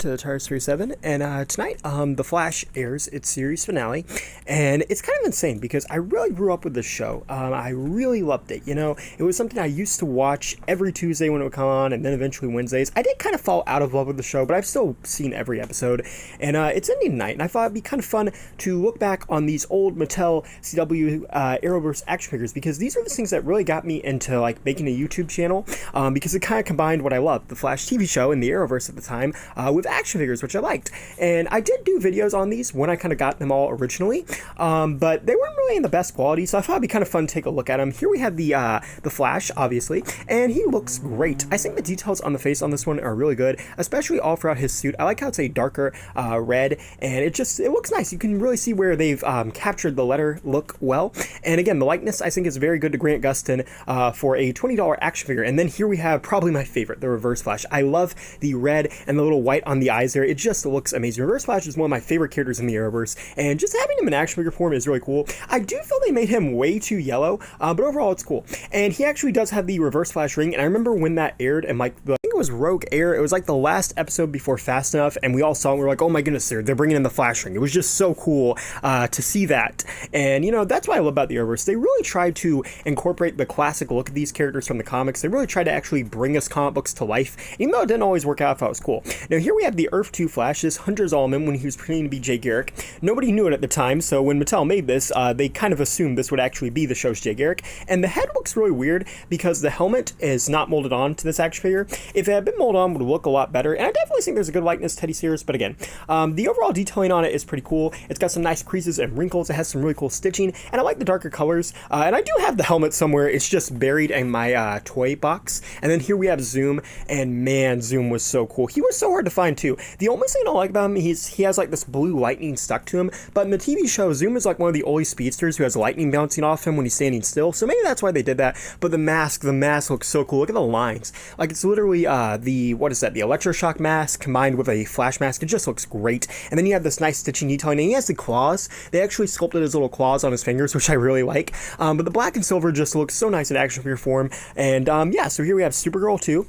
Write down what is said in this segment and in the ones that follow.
to the Tires 37, and tonight The Flash airs its series finale, and it's kind of insane because I really grew up with this show. I really loved it. You know, it was something I used to watch every Tuesday when it would come on, and then eventually Wednesdays. I did kind of fall out of love with the show, but I've still seen every episode, and it's ending tonight, and I thought it'd be kind of fun to look back on these old Mattel CW Arrowverse action figures, because these are the things that really got me into like making a YouTube channel, because it kind of combined what I loved, the Flash TV show and the Arrowverse at the time, with action figures, which I liked. And I did do videos on these when I kind of got them all originally, but they weren't really in the best quality, so I thought it'd be kind of fun to take a look at them. Here we have the Flash, obviously, and he looks great. I think the details on the face on this one are really good, especially all throughout his suit. I like how it's a darker red, and it looks nice. You can really see where they've captured the letter look well. And again, the likeness I think is very good to Grant Gustin for a $20 action figure. And then here we have probably my favorite, the Reverse Flash. I love the red and the little white on the eyes there. It just looks amazing. Reverse Flash is one of my favorite characters in the Arrowverse, and just having him in action figure form is really cool. I do feel they made him way too yellow, but overall it's cool. And he actually does have the Reverse Flash ring, and I remember when that aired, and like I think it was Rogue Air, it was like the last episode before Fast Enough, and we all saw it, and we were like, oh my goodness, they're bringing in the Flash ring. It was just so cool to see that. And you know, that's what I love about the Arrowverse. They really tried to incorporate the classic look of these characters from the comics. They really tried to actually bring us comic books to life, even though it didn't always work out. I thought it was cool. Now here we have the Earth 2 Flash, this Hunter Zolomon when he was pretending to be Jay Garrick. Nobody knew it at the time, so when Mattel made this, they kind of assumed this would actually be the show's Jay Garrick. And the head looks really weird because the helmet is not molded on to this action figure. If it had been molded on, it would look a lot better. And I definitely think there's a good likeness to Teddy Sears, but again, the overall detailing on it is pretty cool. It's got some nice creases and wrinkles. It has some really cool stitching, and I like the darker colors. And I do have the helmet somewhere. It's just buried in my toy box. And then here we have Zoom, and man, Zoom was so cool. He was so hard to find too. The only thing I don't like about him, he has like this blue lightning stuck to him, but in the TV show, Zoom is like one of the only speedsters who has lightning bouncing off him when he's standing still, so maybe that's why they did that. But the mask looks so cool. Look at the lines. Like, it's literally the electroshock mask combined with a flash mask. It just looks great. And then you have this nice stitching detailing, and he has the claws. They actually sculpted his little claws on his fingers, which I really like. But the black and silver just looks so nice in action figure form. And yeah, so here we have Supergirl too.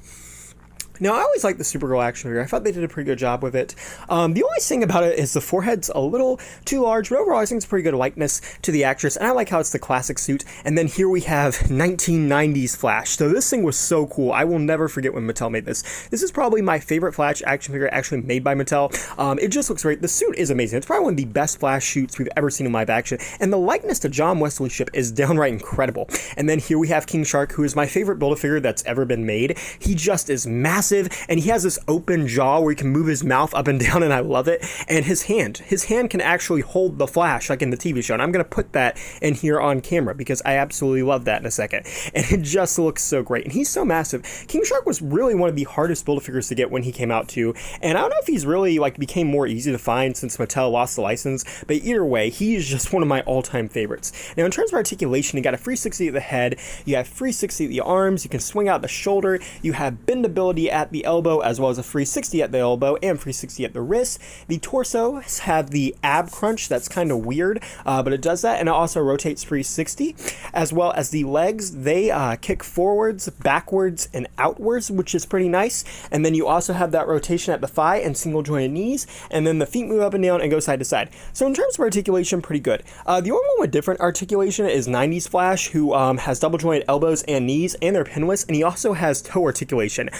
Now, I always liked the Supergirl action figure. I thought they did a pretty good job with it. The only thing about it is the forehead's a little too large, but overall I think it's a pretty good likeness to the actress, and I like how it's the classic suit. And then here we have 1990s Flash. So this thing was so cool. I will never forget when Mattel made this. This is probably my favorite Flash action figure actually made by Mattel. It just looks great. The suit is amazing. It's probably one of the best Flash suits we've ever seen in live action, and the likeness to John Wesley Shipp is downright incredible. And then here we have King Shark, who is my favorite Build-A-Figure that's ever been made. He just is massive, and he has this open jaw where he can move his mouth up and down, and I love it. And his hand can actually hold the Flash like in the TV show, and I'm going to put that in here on camera because I absolutely love that in a second. And it just looks so great, and he's so massive. King Shark was really one of the hardest Build-A-Figures to get when he came out too, and I don't know if he's really like became more easy to find since Mattel lost the license, but either way, he is just one of my all-time favorites. Now in terms of articulation, you got a 360 at the head, you have 360 at the arms, you can swing out the shoulder, you have bendability at the elbow, as well as a 360 at the elbow and 360 at the wrist. The torso have the ab crunch. That's kind of weird, but it does that, and it also rotates 360, as well as the legs. They kick forwards, backwards, and outwards, which is pretty nice. And then you also have that rotation at the thigh and single jointed knees, and then the feet move up and down and go side to side. So in terms of articulation, pretty good. The only one with different articulation is 90s Flash, who has double jointed elbows and knees, and they're pinless, and he also has toe articulation.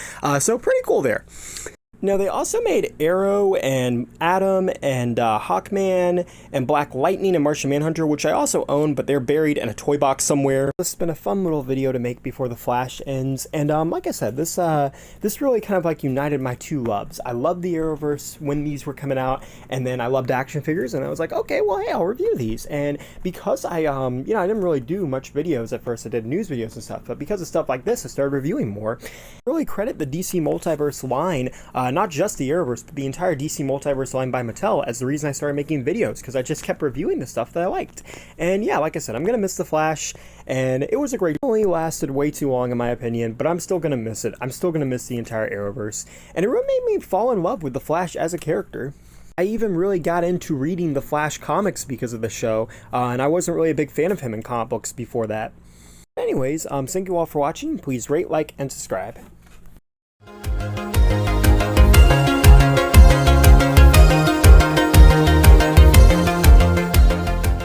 So pretty cool there. Now, they also made Arrow and Atom and Hawkman and Black Lightning and Martian Manhunter, which I also own, but they're buried in a toy box somewhere. This has been a fun little video to make before the Flash ends, and like I said, this really kind of like united my two loves. I loved the Arrowverse when these were coming out, and then I loved action figures, and I was like, okay, well, hey, I'll review these. And because I didn't really do much videos at first. I did news videos and stuff, but because of stuff like this, I started reviewing more. I really credit the DC Multiverse line, not just the Arrowverse, but the entire DC Multiverse line by Mattel as the reason I started making videos, because I just kept reviewing the stuff that I liked. And yeah, like I said, I'm going to miss The Flash, and it was a great, only lasted way too long in my opinion, but I'm still going to miss it. I'm still going to miss the entire Arrowverse, and it really made me fall in love with The Flash as a character. I even really got into reading the Flash comics because of the show, and I wasn't really a big fan of him in comic books before that. Anyways, thank you all for watching. Please rate, like, and subscribe.